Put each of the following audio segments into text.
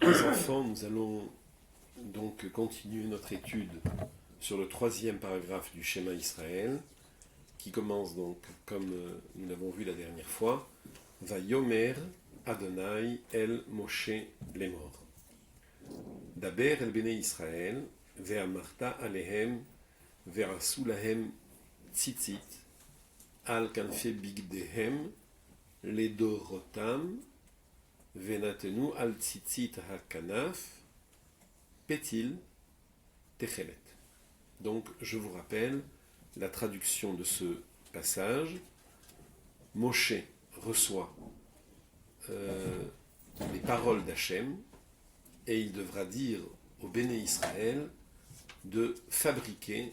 Les enfants, nous allons donc continuer notre étude sur le troisième paragraphe du schéma Israël, qui commence donc, comme nous l'avons vu la dernière fois, Vayomer Adonai el Moshe lemor. Daber el bnei Israël, ve'amarta alehem, ve'asu lahem tzitzit, al kanfe bigdehem, ledorotam, ve'natenu al tzitzit hakanaf, petil techelet. Donc, je vous rappelle la traduction de ce passage. Moshe reçoit les paroles d'Hachem et il devra dire au Béné Israël de fabriquer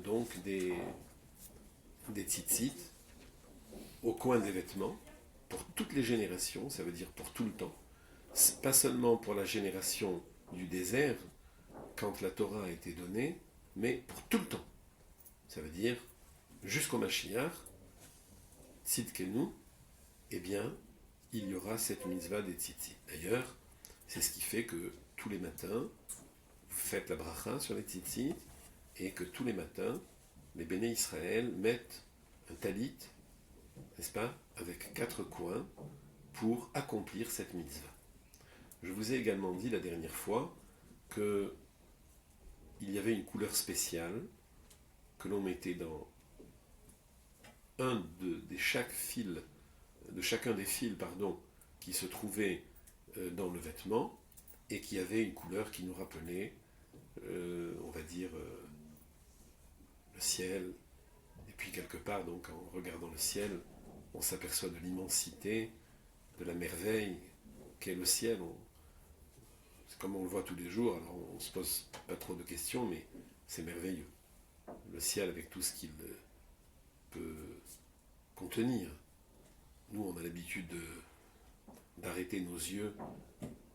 donc des tzitzit au coin des vêtements pour toutes les générations, ça veut dire pour tout le temps. Pas seulement pour la génération du désert, quand la Torah a été donnée, mais pour tout le temps. Ça veut dire jusqu'au Mashiach, Tzidkenu, eh bien, il y aura cette mitzvah des tzitzit. D'ailleurs, c'est ce qui fait que tous les matins, vous faites la bracha sur les tzitzit, et que tous les matins, les béné Israël mettent un talit, n'est-ce pas, avec 4 coins, pour accomplir cette mitzvah. Je vous ai également dit la dernière fois que il y avait une couleur spéciale que l'on mettait dans chacun des fils qui se trouvaient dans le vêtement et qui avait une couleur qui nous rappelait, on va dire, le ciel. Et puis quelque part, donc, en regardant le ciel, on s'aperçoit de l'immensité, de la merveille qu'est le ciel. C'est comme on le voit tous les jours, alors on ne se pose pas trop de questions, mais c'est merveilleux. Le ciel avec tout ce qu'il peut contenir. Nous, on a l'habitude d'arrêter nos yeux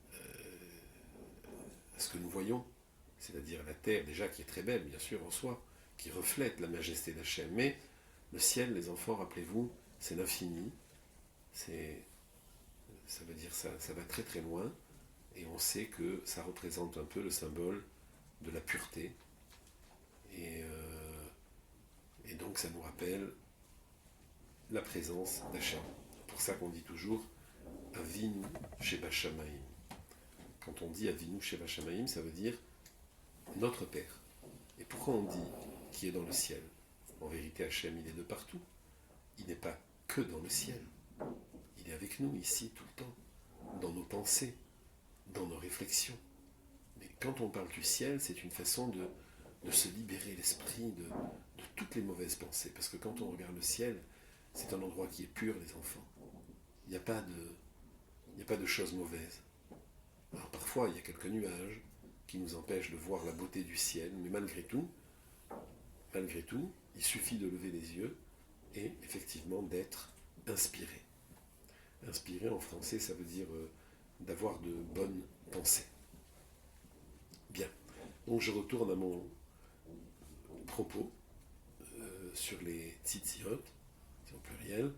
à ce que nous voyons, c'est-à-dire la terre déjà qui est très belle, bien sûr, en soi, qui reflète la majesté d'Hachem. Mais le ciel, les enfants, rappelez-vous, c'est l'infini, ça veut dire ça va très très loin, et on sait que ça représente un peu le symbole de la pureté, et donc ça nous rappelle la présence d'Hachem. C'est pour ça qu'on dit toujours Avinu Sheba Shamayim. Quand on dit Avinu Sheba Shamayim, ça veut dire notre Père. Et pourquoi on dit qui est dans le ciel? En vérité, Hachem, il est de partout. Il n'est pas que dans le ciel. Il est avec nous ici tout le temps, dans nos pensées, dans nos réflexions. Mais quand on parle du ciel, c'est une façon de se libérer l'esprit de toutes les mauvaises pensées. Parce que quand on regarde le ciel, c'est un endroit qui est pur, les enfants. Il n'y a pas de choses mauvaises. Alors parfois, il y a quelques nuages qui nous empêchent de voir la beauté du ciel, mais malgré tout, il suffit de lever les yeux et effectivement d'être inspiré. Inspiré en français, ça veut dire d'avoir de bonnes pensées. Bien. Donc je retourne à mon propos sur les tzitziot, c'est au pluriel.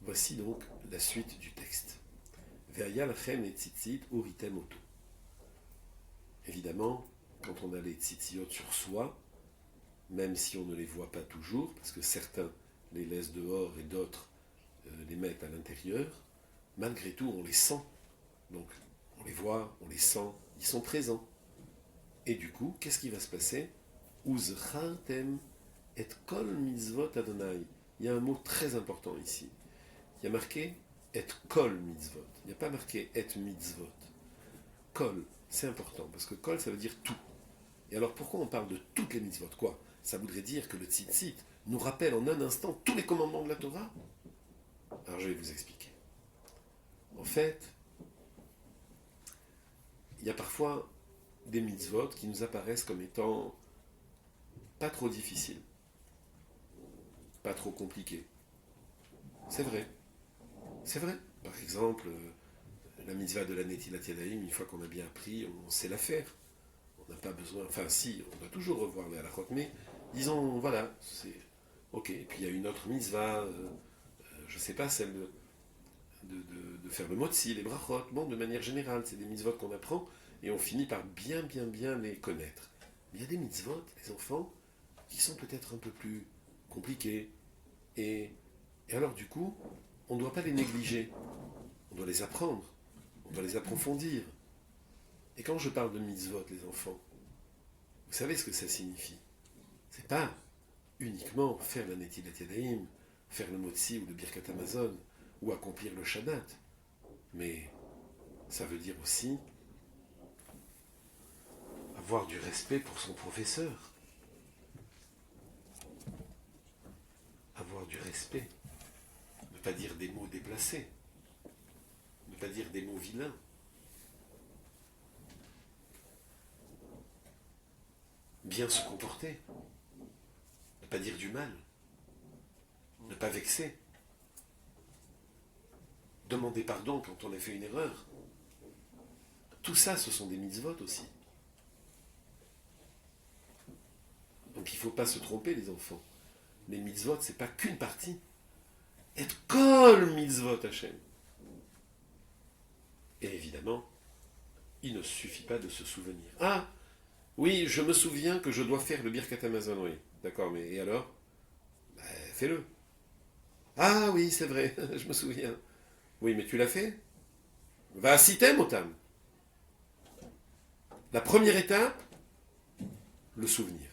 Voici donc la suite du texte. Ve'aya lachem et tzitzit uritem oto. Évidemment, quand on a les tzitziot sur soi, même si on ne les voit pas toujours, parce que certains les laissent dehors et d'autres les mettent à l'intérieur, malgré tout on les sent. Donc on les voit, on les sent, ils sont présents. Et du coup, qu'est-ce qui va se passer? Uzchartem et kol mitzvot Adonai. Il y a un mot très important ici. Il y a marqué et kol mitzvot. Il n'y a pas marqué et mitzvot. Kol, c'est important, parce que kol, ça veut dire tout. Et alors pourquoi on parle de toutes les mitzvot? Quoi? Ça voudrait dire que le tzitzit nous rappelle en un instant tous les commandements de la Torah? Alors je vais vous expliquer. En fait, il y a parfois des mitzvot qui nous apparaissent comme étant pas trop difficiles, pas trop compliqués. C'est vrai. C'est vrai. Par exemple, la mitzvah de la Netilat Yadayim, une fois qu'on a bien appris, on sait la faire. On n'a pas besoin, enfin si, on doit toujours revoir les halachot, mais disons, voilà, c'est ok. Et puis il y a une autre mitzvah, je ne sais pas, celle de faire le motzi, les brachot. Bon, de manière générale, c'est des mitzvot qu'on apprend et on finit par bien les connaître. Mais il y a des mitzvot, les enfants, qui sont peut-être un peu plus compliqués. Et alors, du coup, on ne doit pas les négliger. On doit les apprendre. On doit les approfondir. Et quand je parle de mitzvot, les enfants, vous savez ce que ça signifie. C'est pas uniquement faire la Netilat Yadayim, faire le Motzi ou le Birkat Hamazon, ou accomplir le Shabbat. Mais ça veut dire aussi avoir du respect pour son professeur. Avoir du respect. Ne pas dire des mots déplacés. Ne pas dire des mots vilains. Bien se comporter. Ne pas dire du mal. Ne pas vexer. Demander pardon quand on a fait une erreur. Tout ça, ce sont des mitzvot aussi. Donc il ne faut pas se tromper, les enfants. Les mitzvot, ce n'est pas qu'une partie. Être kol mitzvot Hashem. Et évidemment, il ne suffit pas de se souvenir. Ah, oui, je me souviens que je dois faire le Birkat Hamazon, oui. D'accord, mais et alors fais-le. Ah oui, c'est vrai, je me souviens. Oui, mais tu l'as fait. Va à Sitem, Otam. La première étape, le souvenir.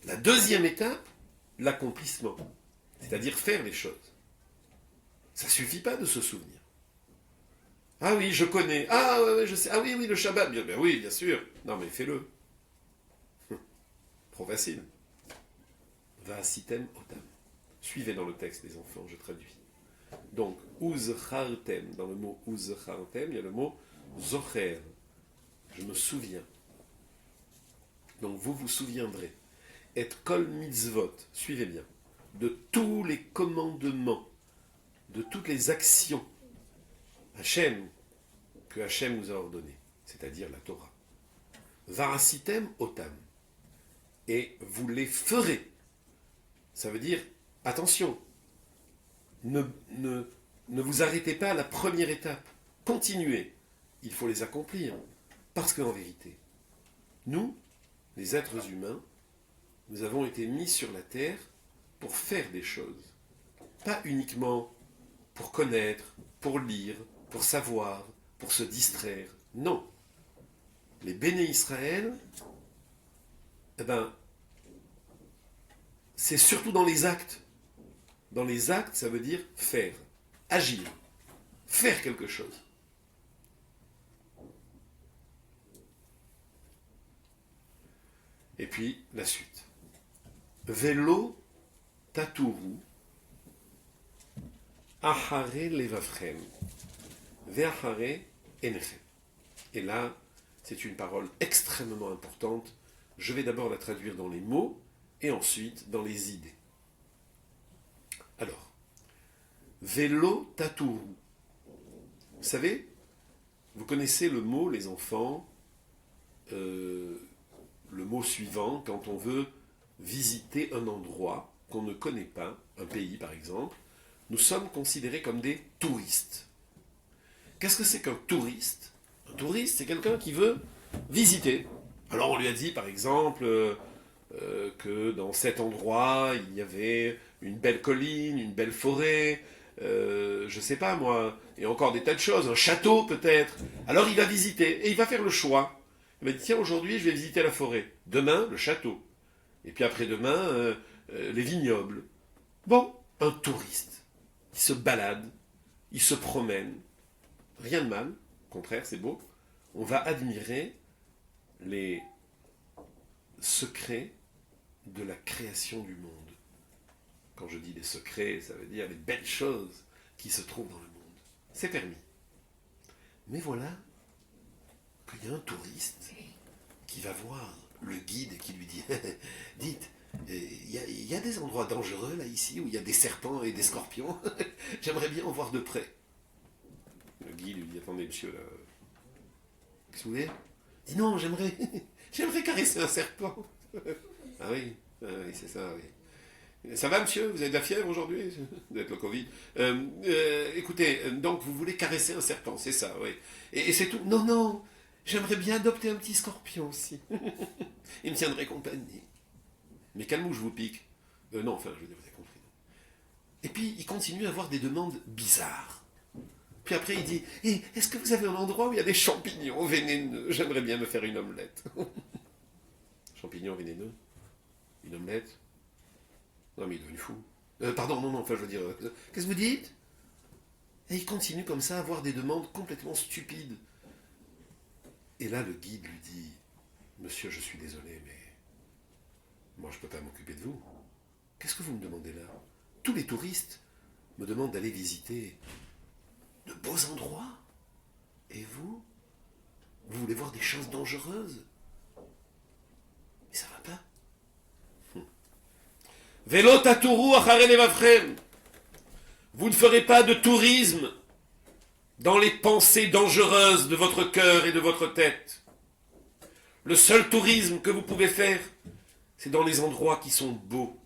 La deuxième étape, l'accomplissement. C'est-à-dire faire les choses. Ça ne suffit pas de se souvenir. Ah oui, je connais. Ah ouais, je sais. Ah oui, le Shabbat. Bien, oui, bien sûr. Non, mais fais-le. Trop facile. Va à Sitem Otam. Suivez dans le texte, les enfants, je traduis. Donc, uzchartem, dans le mot uzchartem, il y a le mot zocher. Je me souviens. Donc, vous vous souviendrez. Et kol mitzvot, suivez bien, de tous les commandements, de toutes les actions que Hachem nous a ordonnées, c'est-à-dire la Torah. Varasitem otam. Et vous les ferez. Ça veut dire, attention, ne vous arrêtez pas à la première étape. Continuez. Il faut les accomplir. Parce qu'en vérité, nous, les êtres humains, nous avons été mis sur la terre pour faire des choses. Pas uniquement pour connaître, pour lire, pour savoir, pour se distraire. Non. Les Béné Israël, c'est surtout dans les actes. Dans les actes, ça veut dire faire, agir, faire quelque chose. Et puis, la suite. Velo taturu ahare levavchem ve'ahare enechem. Et là, c'est une parole extrêmement importante. Je vais d'abord la traduire dans les mots et ensuite dans les idées. Alors, Velo taturu. Vous savez, vous connaissez le mot, les enfants, le mot suivant, quand on veut visiter un endroit qu'on ne connaît pas, un pays par exemple, nous sommes considérés comme des touristes. Qu'est-ce que c'est qu'un touriste? Un touriste, c'est quelqu'un qui veut visiter. Alors on lui a dit par exemple que dans cet endroit, il y avait une belle colline, une belle forêt, je sais pas moi, et encore des tas de choses, un château peut-être. Alors il va visiter, et il va faire le choix. Il va dire, tiens, aujourd'hui je vais visiter la forêt, demain le château, et puis après-demain les vignobles. Bon, un touriste, il se balade, il se promène, rien de mal, au contraire c'est beau, on va admirer les secrets de la création du monde. Quand je dis les secrets, ça veut dire les belles choses qui se trouvent dans le monde. C'est permis. Mais voilà qu'il y a un touriste qui va voir le guide et qui lui dit « Dites, il y a des endroits dangereux là ici où il y a des serpents et des scorpions. J'aimerais bien en voir de près. » Le guide lui dit « Attendez monsieur, là, qu'est-ce que vous voulez ?» Il dit « Non, j'aimerais caresser un serpent. » Ah oui, c'est ça, oui. Ça va, monsieur? Vous avez de la fièvre aujourd'hui? D'être le Covid. Écoutez, donc vous voulez caresser un serpent, c'est ça, oui. Et c'est tout? Non, non, j'aimerais bien adopter un petit scorpion aussi. Il me tiendrait compagnie. Mais quelle mouche vous pique? Non, enfin, je veux dire, vous avez compris. Et puis, il continue à avoir des demandes bizarres. Puis après, il dit, est-ce que vous avez un endroit où il y a des champignons vénéneux? J'aimerais bien me faire une omelette. Champignons vénéneux? Une omelette? Non, mais il est devenu fou. Pardon, non, non, enfin, je veux dire, qu'est-ce que vous dites? Et il continue comme ça à avoir des demandes complètement stupides. Et là, le guide lui dit, monsieur, je suis désolé, mais moi, je ne peux pas m'occuper de vous. Qu'est-ce que vous me demandez là? Tous les touristes me demandent d'aller visiter de beaux endroits. Et vous? Vous voulez voir des choses dangereuses? Mais ça va pas. Vélo tatourou acharei levavchem. Vous ne ferez pas de tourisme dans les pensées dangereuses de votre cœur et de votre tête. Le seul tourisme que vous pouvez faire, c'est dans les endroits qui sont beaux,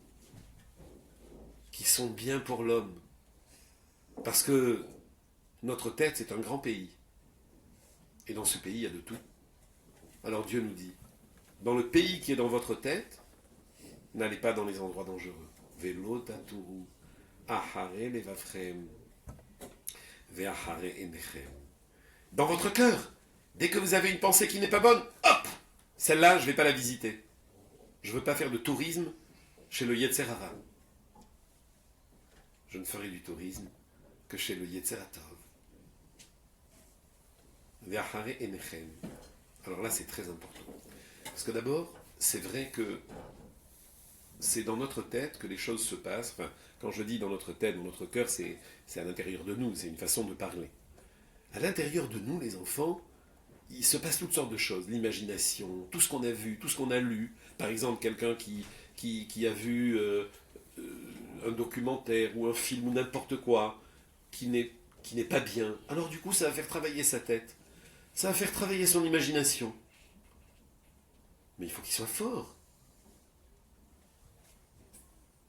qui sont bien pour l'homme. Parce que notre tête, c'est un grand pays. Et dans ce pays, il y a de tout. Alors Dieu nous dit, dans le pays qui est dans votre tête, n'allez pas dans les endroits dangereux. Vélo tatourou, acharei levavchem, ve'acharei einechem. Dans votre cœur, dès que vous avez une pensée qui n'est pas bonne, hop, celle-là, je ne vais pas la visiter. Je ne veux pas faire de tourisme chez le Yetzer Hara. Je ne ferai du tourisme que chez le Yetzer Hatov. Ve'acharei einechem. Alors là, c'est très important. Parce que d'abord, c'est vrai que c'est dans notre tête que les choses se passent. Enfin, quand je dis dans notre tête, dans notre cœur, c'est à l'intérieur de nous, c'est une façon de parler. À l'intérieur de nous, les enfants, il se passe toutes sortes de choses. L'imagination, tout ce qu'on a vu, tout ce qu'on a lu. Par exemple, quelqu'un qui a vu un documentaire ou un film ou n'importe quoi qui n'est pas bien. Alors du coup, ça va faire travailler sa tête. Ça va faire travailler son imagination. Mais il faut qu'il soit fort.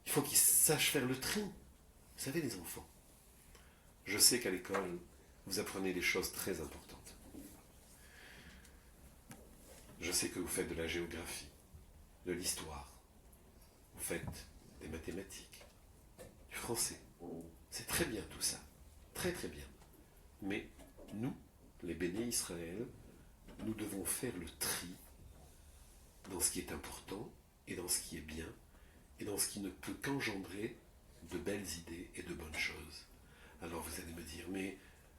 Il faut qu'il sache faire le tri. Vous savez, les enfants, je sais qu'à l'école, vous apprenez des choses très importantes. Je sais que vous faites de la géographie, de l'histoire, vous faites des mathématiques, du français. C'est très bien tout ça, très très bien. Mais nous, les bénis Israël, nous devons faire le tri dans ce qui est important et dans ce qui est bien et dans ce qui ne peut qu'engendrer de belles idées et de bonnes choses. Alors vous allez me dire, mais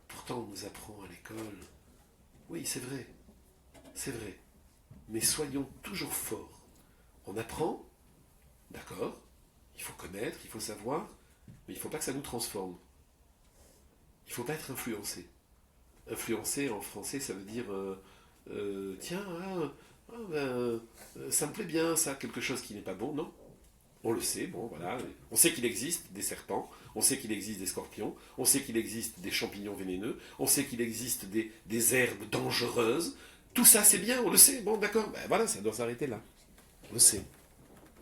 pourtant on nous apprend à l'école. Oui, c'est vrai, mais soyons toujours forts. On apprend, d'accord, il faut connaître, il faut savoir, mais il ne faut pas que ça nous transforme. Il ne faut pas être influencé. Influencer en français, ça veut dire tiens, ça me plaît bien, ça, quelque chose qui n'est pas bon, non? On le sait, bon, voilà. On sait qu'il existe des serpents, on sait qu'il existe des scorpions, on sait qu'il existe des champignons vénéneux, on sait qu'il existe des herbes dangereuses. Tout ça, c'est bien, on le sait. Bon, d'accord, ben voilà, ça doit s'arrêter là. On le sait.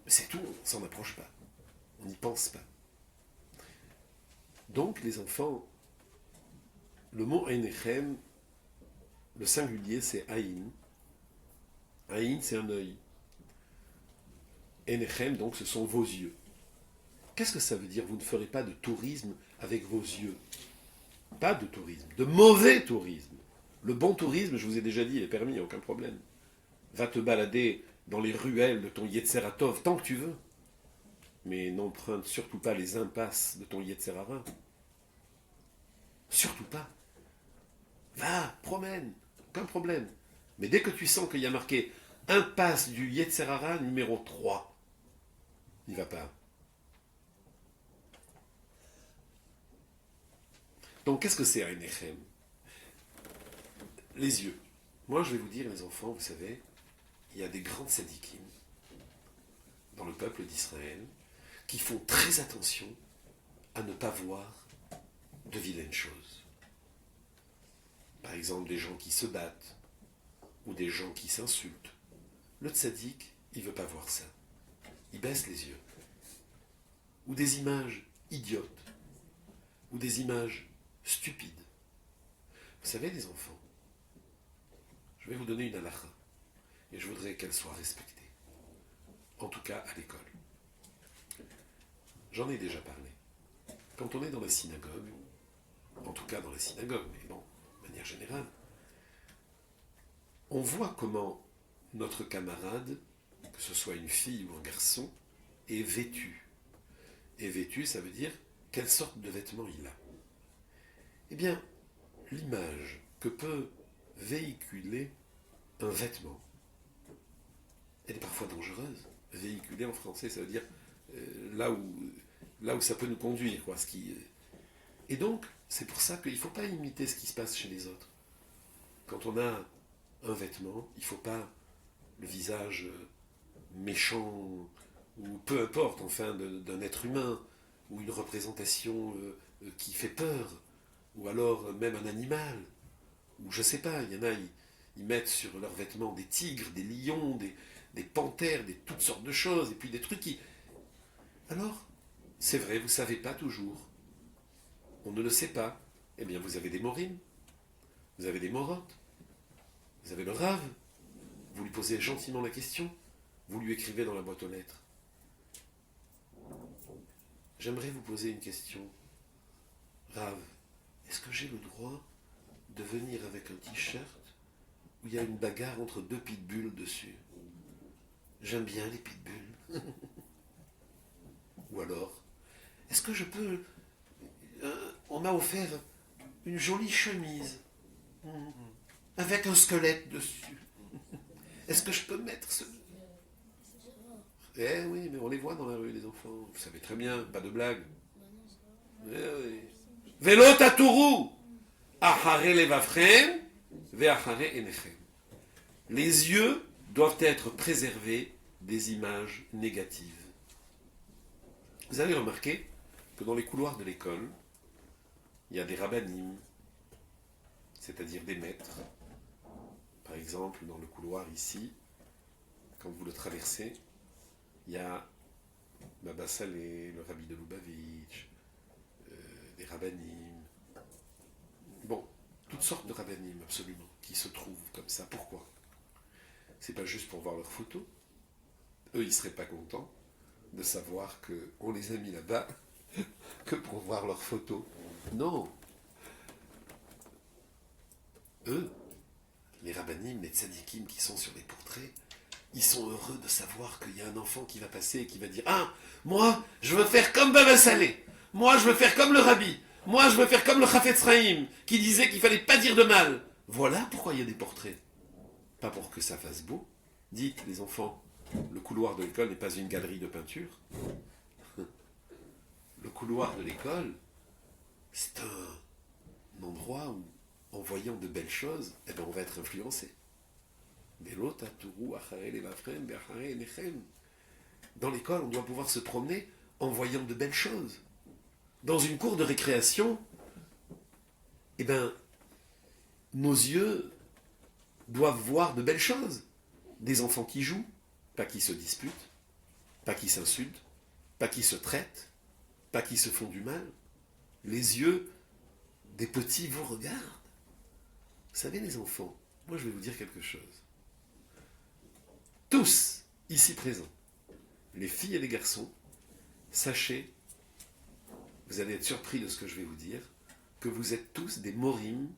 Mais c'est tout, on s'en approche pas. On n'y pense pas. Donc, les enfants, le mot Einechem, le singulier, c'est Aïn. Aïn, c'est un œil. Einechem, donc, ce sont vos yeux. Qu'est-ce que ça veut dire? Vous ne ferez pas de tourisme avec vos yeux. Pas de tourisme, de mauvais tourisme. Le bon tourisme, je vous ai déjà dit, il est permis, il n'y a aucun problème. Va te balader dans les ruelles de ton Yetzer Hatov tant que tu veux. Mais n'emprunte surtout pas les impasses de ton Yetzer Hara. Surtout pas. Va, promène, aucun problème. Mais dès que tu sens qu'il y a marqué impasse du Yetzer Hara numéro 3, n'y va pas. Donc qu'est-ce que c'est Einechem? Les yeux. Moi je vais vous dire, les enfants, vous savez, il y a des grands tzadikim dans le peuple d'Israël qui font très attention à ne pas voir de vilaines choses. Par exemple, des gens qui se battent ou des gens qui s'insultent. Le tzadik, il ne veut pas voir ça. Il baisse les yeux. ou des images idiotes, ou des images stupides. Vous savez, les enfants, je vais vous donner une halakha, et je voudrais qu'elle soit respectée, en tout cas à l'école. J'en ai déjà parlé. Quand on est dans la synagogue, en tout cas dans la synagogue, mais bon, de manière générale, on voit comment notre camarade, que ce soit une fille ou un garçon, est vêtu. Et vêtu, ça veut dire quelle sorte de vêtements il a. Eh bien, l'image que peut véhiculer un vêtement, elle est parfois dangereuse. Véhiculer en français, ça veut dire là où ça peut nous conduire, quoi. Et donc, c'est pour ça qu'il ne faut pas imiter ce qui se passe chez les autres. Quand on a un vêtement, il ne faut pas le visage méchant, ou peu importe, enfin, d'un être humain, ou une représentation qui fait peur, ou alors même un animal, ou je ne sais pas, il y en a, ils mettent sur leurs vêtements des tigres, des lions, des panthères, toutes sortes de choses, et puis des trucs qui... Alors, c'est vrai, vous ne savez pas toujours. On ne le sait pas. Eh bien, vous avez des morim, vous avez des morottes, vous avez le rave, vous lui posez gentiment la question, vous lui écrivez dans la boîte aux lettres. J'aimerais vous poser une question. Rav, est-ce que j'ai le droit de venir avec un t-shirt où il y a une bagarre entre deux pitbulls dessus? J'aime bien les pitbulls. Ou alors, est-ce que je peux... on m'a offert une jolie chemise avec un squelette dessus. Est-ce que je peux mettre ce... Eh oui, mais on les voit dans la rue, les enfants. Vous savez très bien, pas de blague. Eh oui. Vélo tatourou, achare levavchem, ve'achare enechem. Les yeux doivent être préservés des images négatives. Vous avez remarqué que dans les couloirs de l'école, il y a des rabbanim, c'est-à-dire des maîtres. Par exemple, dans le couloir ici, quand vous le traversez, il y a Baba Salé, le rabbi de Lubavitch, des rabbanim. Bon, toutes sortes de rabbanim, absolument, qui se trouvent comme ça. Pourquoi? C'est pas juste pour voir leurs photos. Eux, ils seraient pas contents de savoir qu'on les a mis là-bas que pour voir leurs photos. Non. Eux, les rabbanim, les tzadikim qui sont sur les portraits, ils sont heureux de savoir qu'il y a un enfant qui va passer et qui va dire « Ah, moi, je veux faire comme Baba Salé. Moi, je veux faire comme le rabbi. Moi, je veux faire comme le Chafetz Chaim, qui disait qu'il ne fallait pas dire de mal. » Voilà pourquoi il y a des portraits. Pas pour que ça fasse beau. Dites, les enfants, le couloir de l'école n'est pas une galerie de peinture. Le couloir de l'école, c'est un endroit où, en voyant de belles choses, eh ben, on va être influencé. Dans l'école, on doit pouvoir se promener en voyant de belles choses. Dans une cour de récréation, eh ben, nos yeux doivent voir de belles choses. Des enfants qui jouent, pas qui se disputent, pas qui s'insultent, pas qui se traitent, pas qui se font du mal. Les yeux des petits vous regardent. Vous savez, les enfants, moi je vais vous dire quelque chose. Tous, ici présents, les filles et les garçons, sachez, vous allez être surpris de ce que je vais vous dire, que vous êtes tous des morim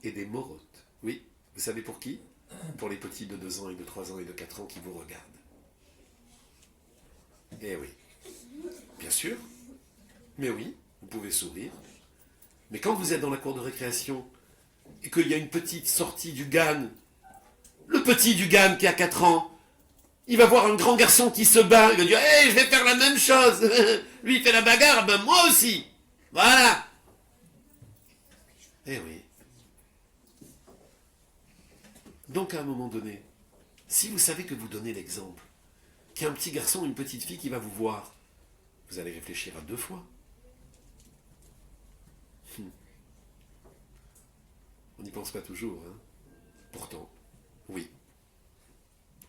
et des morotes. Oui, vous savez pour qui? Pour les petits de 2 ans et de 3 ans et de 4 ans qui vous regardent. Eh oui, bien sûr. Mais oui, vous pouvez sourire. Mais quand vous êtes dans la cour de récréation et qu'il y a une petite sortie du GAN, le petit du GAN qui a 4 ans, il va voir un grand garçon qui se bat, il va dire « Hey, je vais faire la même chose. Lui, il fait la bagarre, ben moi aussi. Voilà. » Eh oui. Donc, à un moment donné, si vous savez que vous donnez l'exemple, qu'il y a un petit garçon ou une petite fille qui va vous voir, vous allez réfléchir à 2 fois. On n'y pense pas toujours, hein. Pourtant, oui,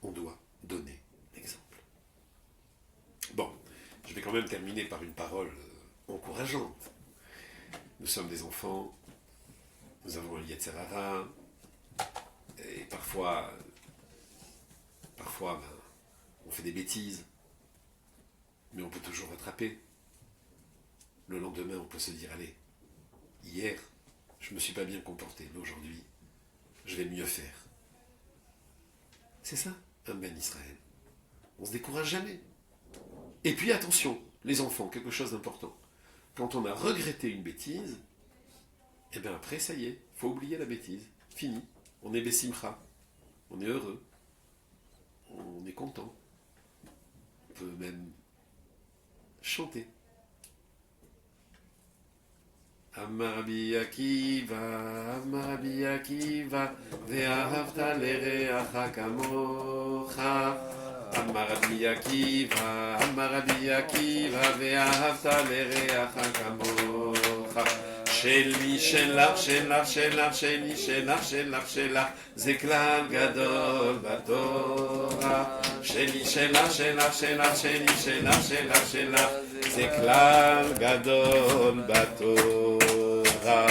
on doit donner l'exemple. Bon, je vais quand même quand même terminer par une parole encourageante. Nous sommes des enfants, nous avons un Yetzer Hara, et parfois on fait des bêtises, mais on peut toujours rattraper. Le lendemain, on peut se dire, allez, hier, je ne me suis pas bien comporté, mais aujourd'hui, je vais mieux faire. C'est ça, un Ben Israël. On ne se décourage jamais. Et puis attention, les enfants, quelque chose d'important. Quand on a regretté une bêtise, et bien après, ça y est, il faut oublier la bêtise. Fini. On est Bessimcha. On est heureux. On est content. On peut même chanter. Amar Rabbi Akiva, ve'ahavta l'ereacha kamocha. Amar Rabbi Akiva, ve'ahavta l'ereacha kamocha. שלי, שלך, שלך, שלך, שלי, שלך, שלך, שלך, זה כלל גדול בתורה. שלי, שלך, שלך, שלך, שלי, שלך, שלך, שלך, זה כלל גדול בתורה.